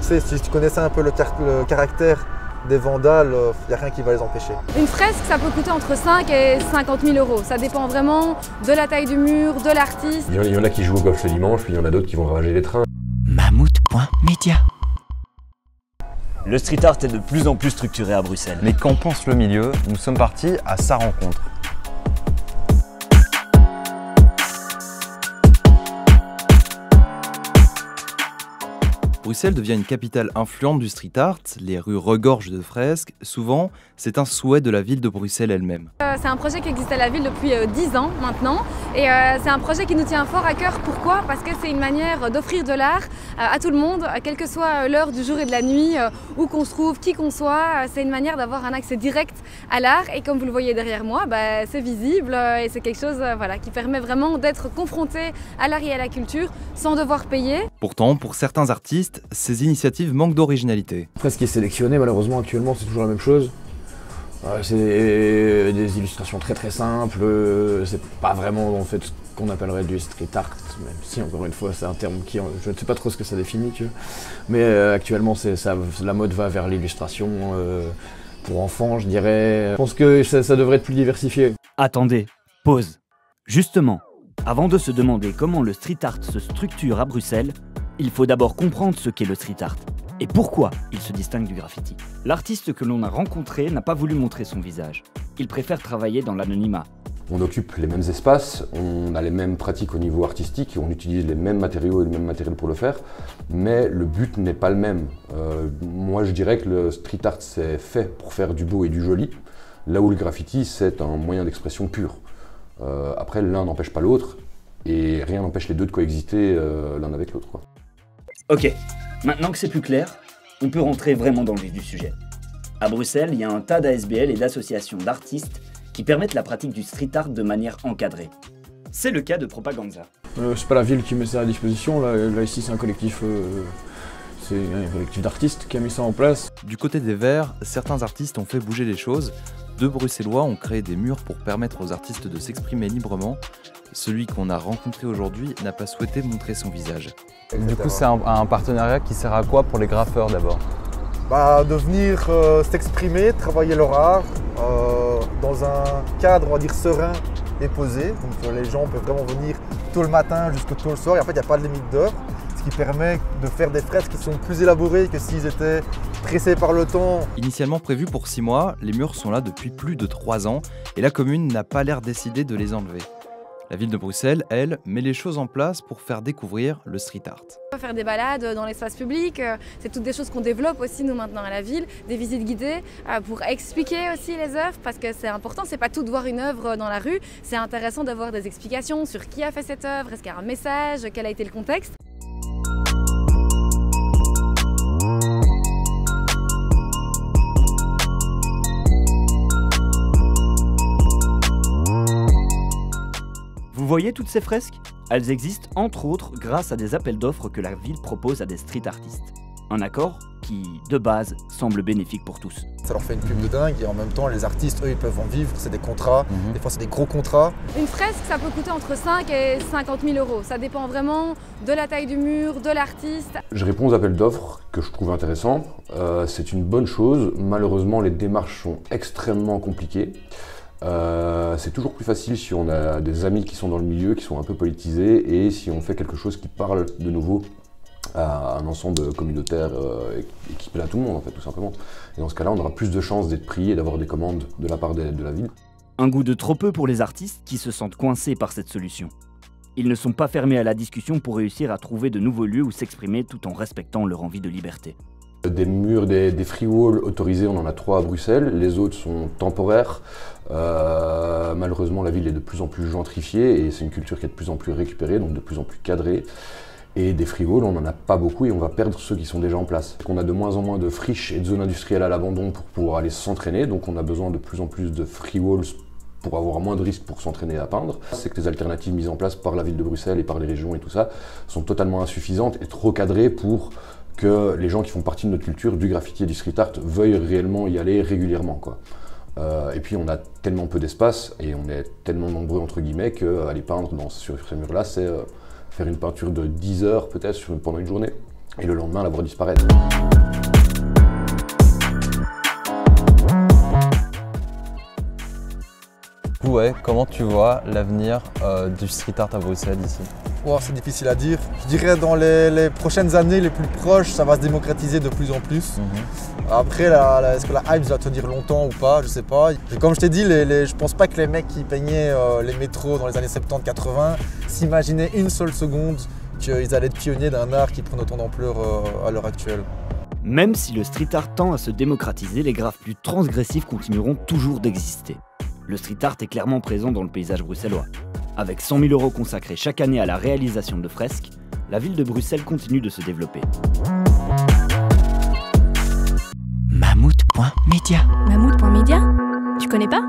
sais, si tu connaissais un peu le caractère des vandales, il n'y a rien qui va les empêcher. Une fresque, ça peut coûter entre 5 et 50 000 euros. Ça dépend vraiment de la taille du mur, de l'artiste. Il y en a qui jouent au golf le dimanche, puis il y en a d'autres qui vont ravager les trains. Mammouth.media. Le street art est de plus en plus structuré à Bruxelles. Mais qu'en pense le milieu? Nous sommes partis à sa rencontre. Bruxelles devient une capitale influente du street art, les rues regorgent de fresques. Souvent, c'est un souhait de la ville de Bruxelles elle-même. C'est un projet qui existe à la ville depuis 10 ans maintenant et c'est un projet qui nous tient fort à cœur. Pourquoi? Parce que c'est une manière d'offrir de l'art à tout le monde, quelle que soit l'heure du jour et de la nuit, où qu'on se trouve, qui qu'on soit. C'est une manière d'avoir un accès direct à l'art et comme vous le voyez derrière moi, c'est visible et c'est quelque chose qui permet vraiment d'être confronté à l'art et à la culture sans devoir payer. Pourtant, pour certains artistes, ces initiatives manquent d'originalité. Après, ce qui est sélectionné, malheureusement, actuellement, c'est toujours la même chose. C'est des illustrations très simples, c'est pas vraiment en fait ce qu'on appellerait du street art, même si encore une fois c'est un terme qui, je ne sais pas trop ce que ça définit, tu vois. Mais actuellement la mode va vers l'illustration pour enfants, je dirais. Je pense que ça devrait être plus diversifié. Attendez, pause. Justement, avant de se demander comment le street art se structure à Bruxelles, il faut d'abord comprendre ce qu'est le street art. Et pourquoi il se distingue du graffiti? L'artiste que l'on a rencontré n'a pas voulu montrer son visage. Il préfère travailler dans l'anonymat. On occupe les mêmes espaces, on a les mêmes pratiques au niveau artistique, on utilise les mêmes matériaux et le même matériel pour le faire, mais le but n'est pas le même. Moi je dirais que le street art c'est fait pour faire du beau et du joli, là où le graffiti c'est un moyen d'expression pur. Après l'un n'empêche pas l'autre, et rien n'empêche les deux de coexister l'un avec l'autre. Ok, maintenant que c'est plus clair, on peut rentrer vraiment dans le vif du sujet. À Bruxelles, il y a un tas d'ASBL et d'associations d'artistes qui permettent la pratique du street art de manière encadrée. C'est le cas de Propaganza. C'est pas la ville qui met ça à disposition, là ici c'est un collectif d'artistes qui a mis ça en place. Du côté des Verts, certains artistes ont fait bouger les choses. 2 Bruxellois ont créé des murs pour permettre aux artistes de s'exprimer librement. Celui qu'on a rencontré aujourd'hui n'a pas souhaité montrer son visage. Du coup, c'est un partenariat qui sert à quoi pour les graffeurs d'abord? De venir s'exprimer, travailler leur art dans un cadre, on va dire, serein et posé. Donc les gens peuvent vraiment venir tôt le matin jusqu'à tôt le soir et en fait il n'y a pas de limite d'heure. Ce qui permet de faire des fresques qui sont plus élaborées que s'ils étaient pressés par le temps. Initialement prévus pour 6 mois, les murs sont là depuis plus de 3 ans et la commune n'a pas l'air décidée de les enlever. La ville de Bruxelles, elle, met les choses en place pour faire découvrir le street art. On va faire des balades dans l'espace public, c'est toutes des choses qu'on développe aussi nous maintenant à la ville, des visites guidées pour expliquer aussi les œuvres parce que c'est important, c'est pas tout de voir une œuvre dans la rue, c'est intéressant d'avoir des explications sur qui a fait cette œuvre, est-ce qu'il y a un message, quel a été le contexte. Vous voyez toutes ces fresques? Elles existent entre autres grâce à des appels d'offres que la ville propose à des street artistes. Un accord qui, de base, semble bénéfique pour tous. Ça leur fait une pub de dingue et en même temps les artistes, eux, ils peuvent en vivre, c'est des contrats, des fois c'est des gros contrats. Une fresque, ça peut coûter entre 5 et 50 000 euros. Ça dépend vraiment de la taille du mur, de l'artiste. Je réponds aux appels d'offres que je trouve intéressants. C'est une bonne chose. Malheureusement, les démarches sont extrêmement compliquées. C'est toujours plus facile si on a des amis qui sont dans le milieu, qui sont un peu politisés, et si on fait quelque chose qui parle de nouveau à un ensemble communautaire et qui plaît à tout le monde, en fait, tout simplement. Et dans ce cas-là, on aura plus de chances d'être pris et d'avoir des commandes de la part de la ville. Un goût de trop peu pour les artistes qui se sentent coincés par cette solution. Ils ne sont pas fermés à la discussion pour réussir à trouver de nouveaux lieux où s'exprimer tout en respectant leur envie de liberté. Des murs, des free walls autorisés, on en a 3 à Bruxelles, les autres sont temporaires. Malheureusement, la ville est de plus en plus gentrifiée et c'est une culture qui est de plus en plus récupérée, donc de plus en plus cadrée. Et des free walls, on n'en a pas beaucoup et on va perdre ceux qui sont déjà en place. On a de moins en moins de friches et de zones industrielles à l'abandon pour pouvoir aller s'entraîner, donc on a besoin de plus en plus de free walls pour avoir moins de risques pour s'entraîner à peindre. C'est que les alternatives mises en place par la ville de Bruxelles et par les régions et tout ça sont totalement insuffisantes et trop cadrées pour que les gens qui font partie de notre culture, du graffiti et du street art, veuillent réellement y aller régulièrement, quoi. Et puis on a tellement peu d'espace et on est tellement nombreux entre guillemets qu'aller peindre sur ces murs-là, c'est faire une peinture de 10 heures peut-être pendant une journée. et le lendemain la voir disparaître. Ouais, comment tu vois l'avenir du street art à Bruxelles ici? Oh, c'est difficile à dire. Je dirais dans les prochaines années les plus proches, ça va se démocratiser de plus en plus. Après, est-ce que la hype va tenir longtemps ou pas? Je sais pas. Et comme je t'ai dit, je pense pas que les mecs qui peignaient les métros dans les années 70-80 s'imaginaient une seule seconde qu'ils allaient être pionniers d'un art qui prend autant d'ampleur à l'heure actuelle. Même si le street art tend à se démocratiser, les graphes plus transgressifs continueront toujours d'exister. Le street art est clairement présent dans le paysage bruxellois. Avec 100 000 € consacrés chaque année à la réalisation de fresques, la ville de Bruxelles continue de se développer. Mammouth.media. Mammouth.media? Tu connais pas?